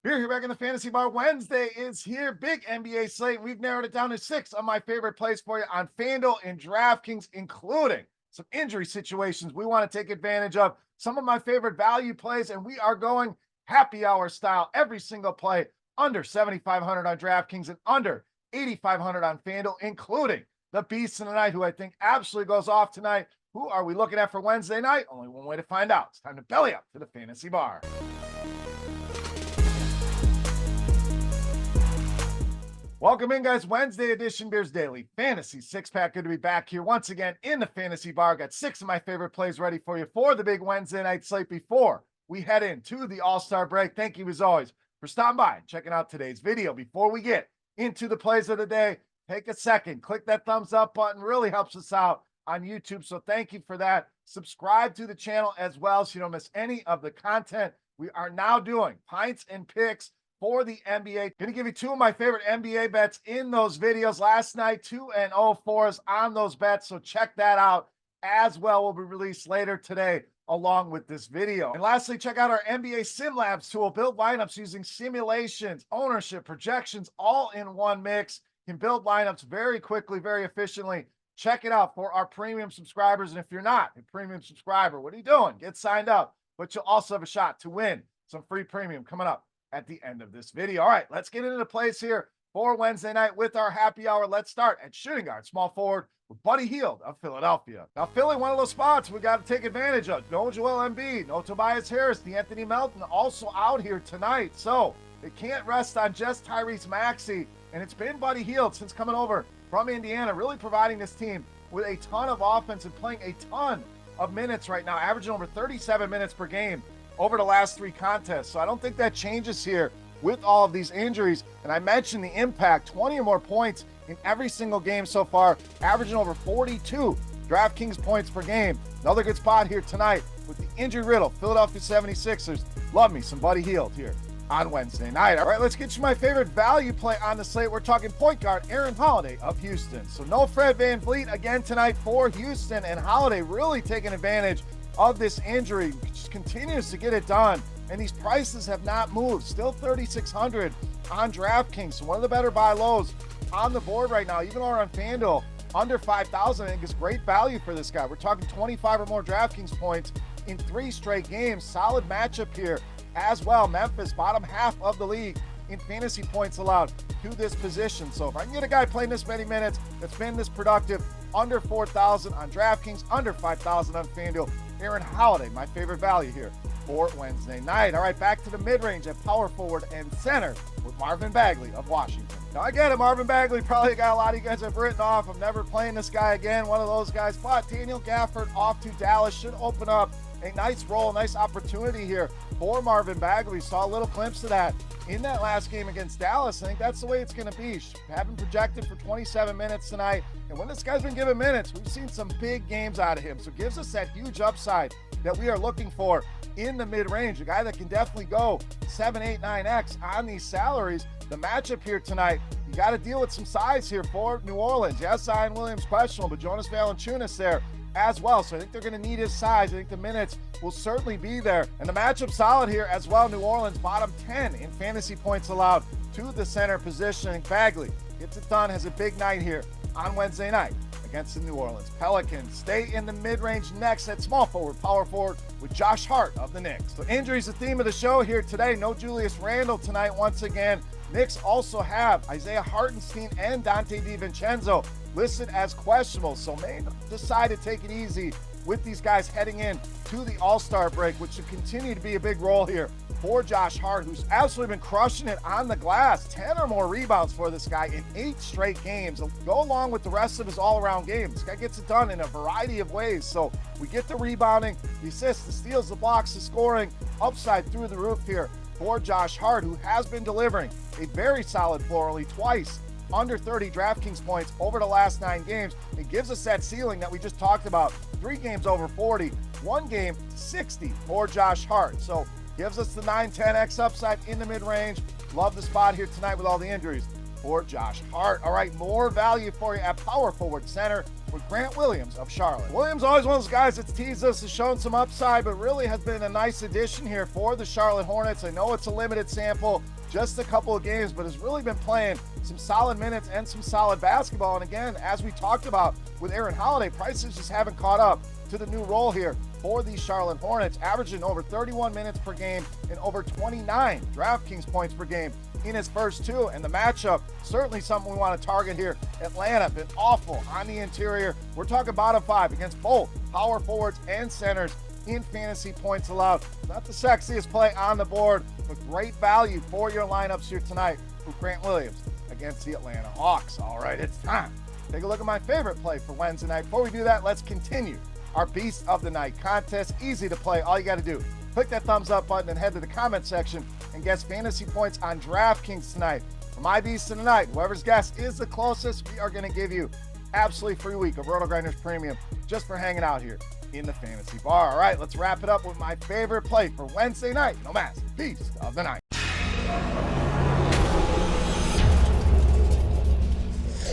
We're here back in the Fantasy Bar. Wednesday is here. Big NBA slate. We've narrowed it down to 6 of my favorite plays for you on FanDuel and DraftKings, including some injury situations we want to take advantage of, some of my favorite value plays, and we are going happy hour style. Every single play under 7,500 on DraftKings and under 8,500 on FanDuel, including the beast of the night, who I think absolutely goes off tonight. Who are we looking at for Wednesday night? Only one way to find out. It's time to belly up to the Fantasy Bar. Welcome in, guys. Wednesday edition Beers Daily Fantasy Six-Pack. Good to be back here once again in the Fantasy Bar. Got 6 of my favorite plays ready for you for the big Wednesday night slate before we head into the All-Star break. Thank you, as always, for stopping by and checking out today's video. Before we get into the plays of the day, take a second, click that thumbs up button. Really helps us out on YouTube, so thank you for that. Subscribe to the channel as well so you don't miss any of the content. We are now doing pints and picks for the NBA. Going to give you 2 of my favorite NBA bets in those videos. Last night, 2-0 for us on those bets, so check that out as well. Will be released later today along with this video. And lastly, check out our NBA Sim Labs tool. Build lineups using simulations, ownership, projections, all in one mix. You can build lineups very quickly, very efficiently. Check it out for our premium subscribers. And if you're not a premium subscriber, what are you doing? Get signed up. But you'll also have a shot to win some free premium coming up at the end of this video. All right, let's get into the plays here for Wednesday night with our happy hour. Let's start at shooting guard, small forward, with Buddy Hield of Philadelphia. Now, Philly, one of those spots we got to take advantage of. No Joel Embiid, no Tobias Harris, the Anthony Melton also out here tonight. So they can't rest on just Tyrese Maxey. And it's been Buddy Hield since coming over from Indiana, really providing this team with a ton of offense and playing a ton of minutes right now, averaging over 37 minutes per game over the last 3 contests. So I don't think that changes here with all of these injuries. And I mentioned the impact, 20 or more points in every single game so far, averaging over 42 DraftKings points per game. Another good spot here tonight with the injury riddle Philadelphia 76ers. Love me some Buddy Hield here on Wednesday night. All right, let's get you my favorite value play on the slate. We're talking point guard Aaron Holiday of Houston. So no Fred VanVleet again tonight for Houston, and Holiday really taking advantage of this injury, just continues to get it done, and these prices have not moved. Still 3,600 on DraftKings, so one of the better buy lows on the board right now, even over on FanDuel. Under 5,000, I think is great value for this guy. We're talking 25 or more DraftKings points in 3 straight games. Solid matchup here as well. Memphis, bottom half of the league in fantasy points allowed to this position. So if I can get a guy playing this many minutes that's been this productive, under 4,000 on DraftKings, under 5,000 on FanDuel, Aaron Holiday, my favorite value here for Wednesday night. All right, back to the mid-range at power forward and center with Marvin Bagley of Washington. Now, I get it, Marvin Bagley probably got a lot of you guys have written off. I'm never playing this guy again, one of those guys. But Daniel Gafford off to Dallas should open up a nice role, nice opportunity here for Marvin Bagley. Saw a little glimpse of that in that last game against Dallas. I think that's the way it's going to be. Having projected for 27 minutes tonight. And when this guy's been given minutes, we've seen some big games out of him. So it gives us that huge upside that we are looking for in the mid-range. A guy that can definitely go 7, 8, 9X on these salaries. The matchup here tonight, you got to deal with some size here for New Orleans. Yes, Zion Williams questionable, but Jonas Valanciunas there as well. So I think they're going to need his size. I think the minutes will certainly be there. And the matchup solid here as well. New Orleans bottom 10 in fantasy points allowed to the center position. Bagley gets it done, has a big night here on Wednesday night against the New Orleans Pelicans. Stay in the mid-range next at small forward, power forward with Josh Hart of the Knicks. So injuries the theme of the show here today. No Julius Randle tonight once again. Knicks also have Isaiah Hartenstein and Dante DiVincenzo listed as questionable, so may decide to take it easy with these guys heading in to the All-Star break, which should continue to be a big role here for Josh Hart, who's absolutely been crushing it on the glass. 10 or more rebounds for this guy in 8 straight games. Go along with the rest of his all-around game. This guy gets it done in a variety of ways. So we get the rebounding, the assists, the steals, the blocks, the scoring, upside through the roof here for Josh Hart, who has been delivering a very solid floor, only twice under 30 DraftKings points over the last 9 games. It gives us that ceiling that we just talked about. 3 games over 40, 1 game 60 for Josh Hart. So gives us the 9-10x upside in the mid-range. Love the spot here tonight with all the injuries for Josh Hart. All right, more value for you at power forward center with Grant Williams of Charlotte. Williams always one of those guys that's teased us, has shown some upside, but really has been a nice addition here for the Charlotte Hornets. I know it's a limited sample, just a couple of games, but has really been playing some solid minutes and some solid basketball. And again, as we talked about with Aaron Holiday, prices just haven't caught up to the new role here for the Charlotte Hornets, averaging over 31 minutes per game and over 29 DraftKings points per game in his first two. And the matchup, certainly something we want to target here. Atlanta, been awful on the interior. We're talking bottom five against both power forwards and centers in fantasy points allowed. Not the sexiest play on the board, but great value for your lineups here tonight with Grant Williams against the Atlanta Hawks. All right, it's time. Take a look at my favorite play for Wednesday night. Before we do that, let's continue our Beast of the Night contest. Easy to play. All you got to do, click that thumbs up button and head to the comment section and guess fantasy points on DraftKings tonight. For my Beast of the Night, whoever's guess is the closest, we are going to give you absolutely free week of RotoGrinders Premium just for hanging out here in the fantasy bar. All right, let's wrap it up with my favorite play for Wednesday night. No mask, Beast of the Night.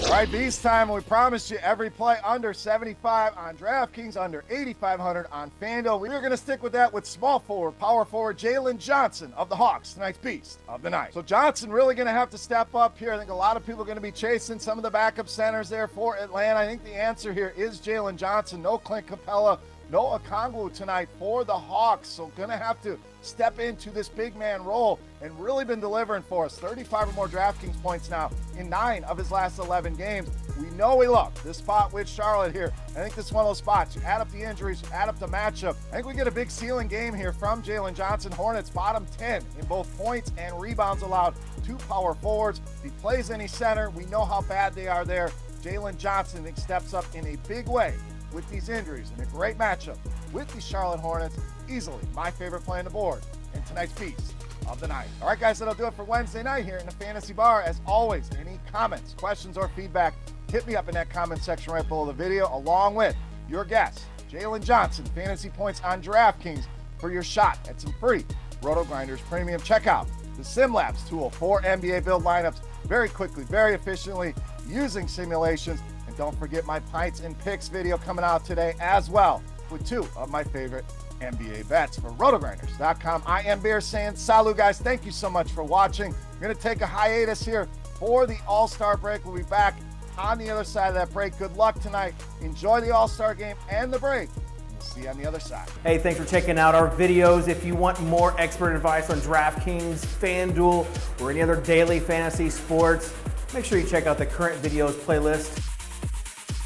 All right, Beast time. We promised you every play under 75 on DraftKings, under 8,500 on FanDuel. We are going to stick with that with small forward, power forward Jalen Johnson of the Hawks, tonight's Beast of the Night. So Johnson really going to have to step up here. I think a lot of people are going to be chasing some of the backup centers there for Atlanta. I think the answer here is Jalen Johnson. No Clint Capella, no Okongwu tonight for the Hawks. So going to have to step into this big man role and really been delivering for us. 35 or more DraftKings points now in 9 of his last 11 games. We know we love this spot with Charlotte here. I think this is one of those spots. You add up the injuries, you add up the matchup. I think we get a big ceiling game here from Jalen Johnson. Hornets bottom 10 in both points and rebounds allowed to power forwards. If he plays any center, we know how bad they are there. Jalen Johnson, I think, steps up in a big way with these injuries and a great matchup with the Charlotte Hornets. Easily my favorite play on the board and tonight's Beast of the Night. All right, guys, that'll do it for Wednesday night here in the Fantasy Bar. As always, any comments, questions, or feedback, hit me up in that comment section right below the video, along with your guess, Jalen Johnson, fantasy points on DraftKings for your shot at some free RotoGrinders Premium. Check out the SimLabs tool for NBA build lineups very quickly, very efficiently, using simulations. And don't forget my Pints and Picks video coming out today as well, with 2 of my favorite NBA bets. For RotoGrinders.com, I am Beermakersfan. Salut, guys. Thank you so much for watching. I'm going to take a hiatus here for the All-Star break. We'll be back on the other side of that break. Good luck tonight. Enjoy the All-Star game and the break. We'll see you on the other side. Hey, thanks for checking out our videos. If you want more expert advice on DraftKings, FanDuel, or any other daily fantasy sports, make sure you check out the current videos playlist.